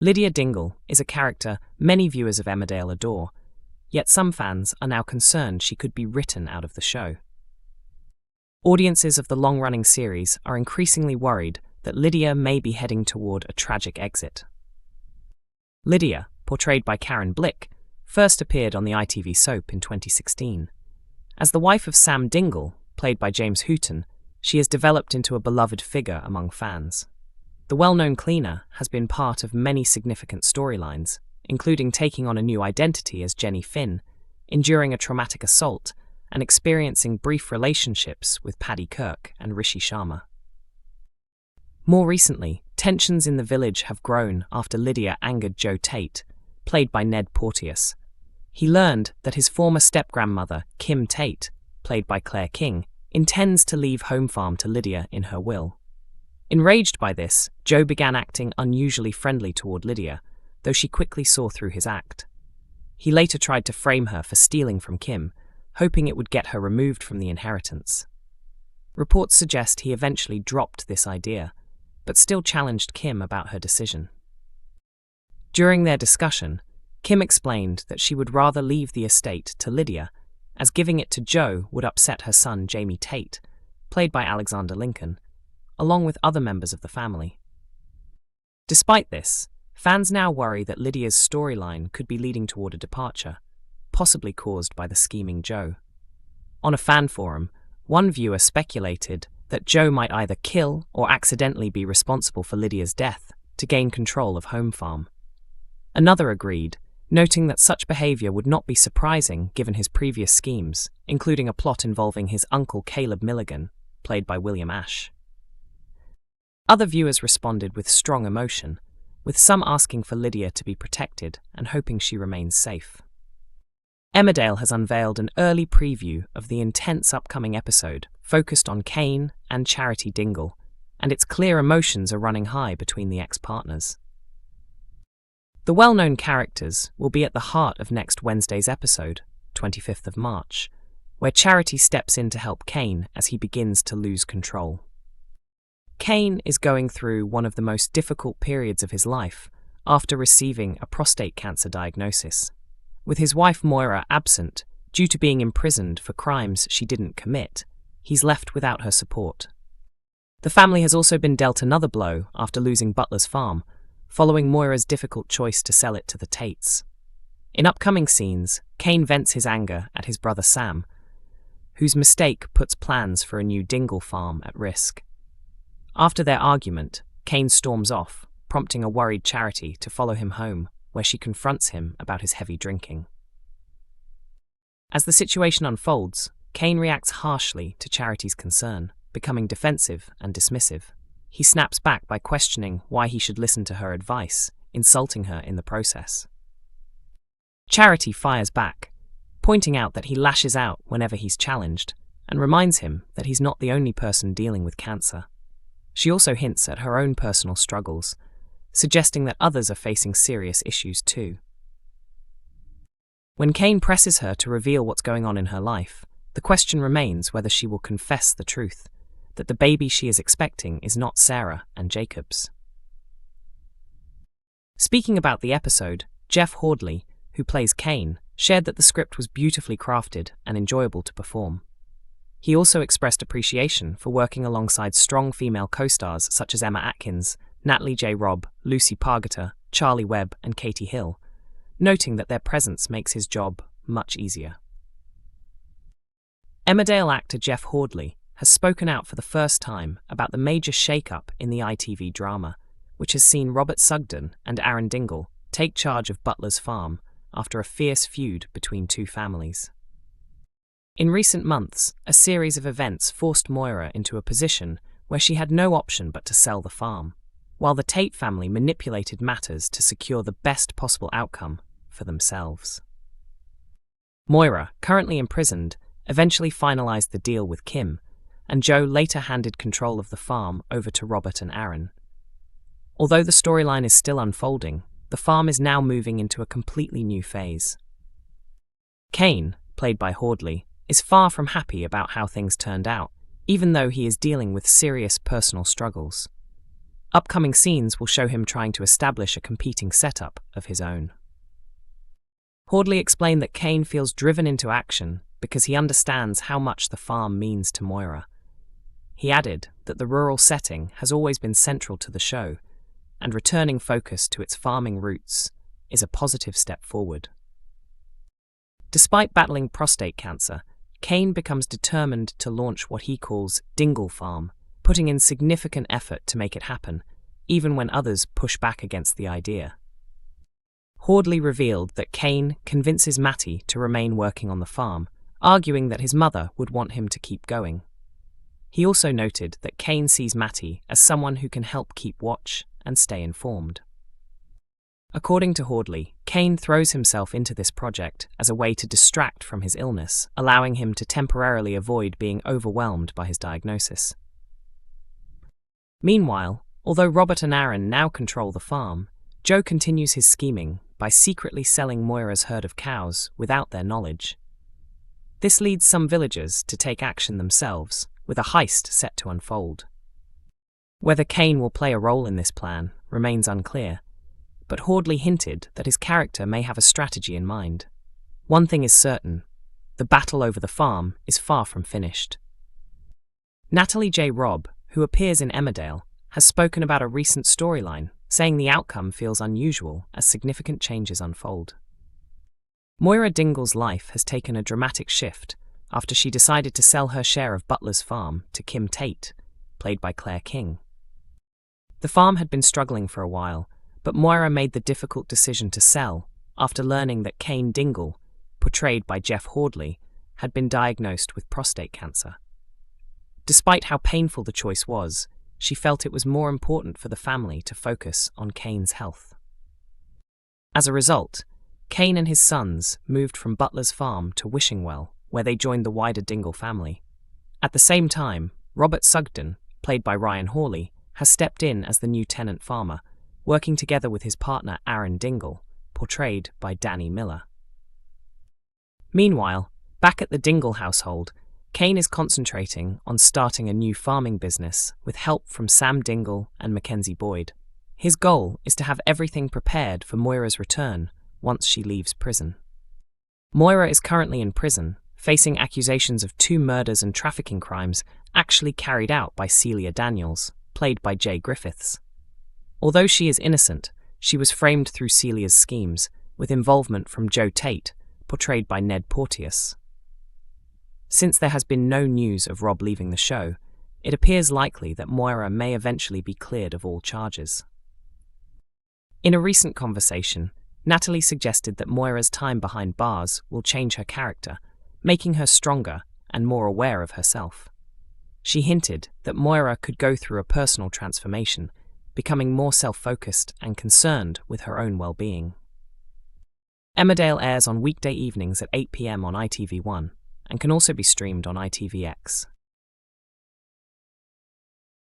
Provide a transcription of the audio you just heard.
Lydia Dingle is a character many viewers of Emmerdale adore, yet some fans are now concerned she could be written out of the show. Audiences of the long-running series are increasingly worried that Lydia may be heading toward a tragic exit. Lydia, portrayed by Karen Blick, first appeared on the ITV soap in 2016. As the wife of Sam Dingle, played by James Hooton, she has developed into a beloved figure among fans. The well-known cleaner has been part of many significant storylines, including taking on a new identity as Jenny Finn, enduring a traumatic assault, and experiencing brief relationships with Paddy Kirk and Rishi Sharma. More recently, tensions in the village have grown after Lydia angered Joe Tate, played by Ned Porteous. He learned that his former step-grandmother, Kim Tate, played by Claire King, intends to leave home farm to Lydia in her will. Enraged by this, Joe began acting unusually friendly toward Lydia, though she quickly saw through his act. He later tried to frame her for stealing from Kim, hoping it would get her removed from the inheritance. Reports suggest he eventually dropped this idea, but still challenged Kim about her decision. During their discussion, Kim explained that she would rather leave the estate to Lydia, as giving it to Joe would upset her son Jamie Tate, played by Alexander Lincoln, along with other members of the family. Despite this, fans now worry that Lydia's storyline could be leading toward a departure, possibly caused by the scheming Joe. On a fan forum, one viewer speculated that Joe might either kill or accidentally be responsible for Lydia's death to gain control of Home Farm. Another agreed, noting that such behavior would not be surprising given his previous schemes, including a plot involving his uncle Caleb Milligan, played by William Ash. Other viewers responded with strong emotion, with some asking for Lydia to be protected and hoping she remains safe. Emmerdale has unveiled an early preview of the intense upcoming episode focused on Kane and Charity Dingle, and its clear emotions are running high between the ex-partners. The well-known characters will be at the heart of next Wednesday's episode, 25th of March, where Charity steps in to help Kane as he begins to lose control. Kane is going through one of the most difficult periods of his life after receiving a prostate cancer diagnosis. With his wife Moira absent, due to being imprisoned for crimes she didn't commit, he's left without her support. The family has also been dealt another blow after losing Butler's farm, following Moira's difficult choice to sell it to the Tates. In upcoming scenes, Kane vents his anger at his brother Sam, whose mistake puts plans for a new Dingle farm at risk. After their argument, Kane storms off, prompting a worried Charity to follow him home, where she confronts him about his heavy drinking. As the situation unfolds, Kane reacts harshly to Charity's concern, becoming defensive and dismissive. He snaps back by questioning why he should listen to her advice, insulting her in the process. Charity fires back, pointing out that he lashes out whenever he's challenged, and reminds him that he's not the only person dealing with cancer. She also hints at her own personal struggles, suggesting that others are facing serious issues too. When Kane presses her to reveal what's going on in her life, the question remains whether she will confess the truth, that the baby she is expecting is not Sarah and Jacob's. Speaking about the episode, Jeff Hordley, who plays Kane, shared that the script was beautifully crafted and enjoyable to perform. He also expressed appreciation for working alongside strong female co-stars such as Emma Atkins, Natalie J. Robb, Lucy Pargeter, Charlie Webb, and Katie Hill, noting that their presence makes his job much easier. Emmerdale actor Jeff Hordley has spoken out for the first time about the major shake-up in the ITV drama, which has seen Robert Sugden and Aaron Dingle take charge of Butler's farm after a fierce feud between two families. In recent months, a series of events forced Moira into a position where she had no option but to sell the farm, while the Tate family manipulated matters to secure the best possible outcome for themselves. Moira, currently imprisoned, eventually finalized the deal with Kim, and Joe later handed control of the farm over to Robert and Aaron. Although the storyline is still unfolding, the farm is now moving into a completely new phase. Kane, played by Hordley, is far from happy about how things turned out, even though he is dealing with serious personal struggles. Upcoming scenes will show him trying to establish a competing setup of his own. Hordley explained that Kane feels driven into action because he understands how much the farm means to Moira. He added that the rural setting has always been central to the show, and returning focus to its farming roots is a positive step forward. Despite battling prostate cancer, Kane becomes determined to launch what he calls Dingle Farm, putting in significant effort to make it happen, even when others push back against the idea. Hordley revealed that Kane convinces Matty to remain working on the farm, arguing that his mother would want him to keep going. He also noted that Kane sees Matty as someone who can help keep watch and stay informed. According to Hordley, Kane throws himself into this project as a way to distract from his illness, allowing him to temporarily avoid being overwhelmed by his diagnosis. Meanwhile, although Robert and Aaron now control the farm, Joe continues his scheming by secretly selling Moira's herd of cows without their knowledge. This leads some villagers to take action themselves, with a heist set to unfold. Whether Kane will play a role in this plan remains unclear, but Hordley hinted that his character may have a strategy in mind. One thing is certain: the battle over the farm is far from finished. Natalie J. Robb, who appears in Emmerdale, has spoken about a recent storyline, saying the outcome feels unusual as significant changes unfold. Moira Dingle's life has taken a dramatic shift after she decided to sell her share of Butler's farm to Kim Tate, played by Claire King. The farm had been struggling for a while, but Moira made the difficult decision to sell after learning that Kane Dingle, portrayed by Jeff Hordley, had been diagnosed with prostate cancer. Despite how painful the choice was, she felt it was more important for the family to focus on Kane's health. As a result, Kane and his sons moved from Butler's farm to Wishingwell, where they joined the wider Dingle family. At the same time, Robert Sugden, played by Ryan Hawley, has stepped in as the new tenant farmer, working together with his partner Aaron Dingle, portrayed by Danny Miller. Meanwhile, back at the Dingle household, Kane is concentrating on starting a new farming business with help from Sam Dingle and Mackenzie Boyd. His goal is to have everything prepared for Moira's return once she leaves prison. Moira is currently in prison, facing accusations of 2 murders and trafficking crimes actually carried out by Celia Daniels, played by Jay Griffiths. Although she is innocent, she was framed through Celia's schemes, with involvement from Joe Tate, portrayed by Ned Porteous. Since there has been no news of Rob leaving the show, it appears likely that Moira may eventually be cleared of all charges. In a recent conversation, Natalie suggested that Moira's time behind bars will change her character, making her stronger and more aware of herself. She hinted that Moira could go through a personal transformation, becoming more self-focused and concerned with her own well-being. Emmerdale airs on weekday evenings at 8 p.m. on ITV1 and can also be streamed on ITVX.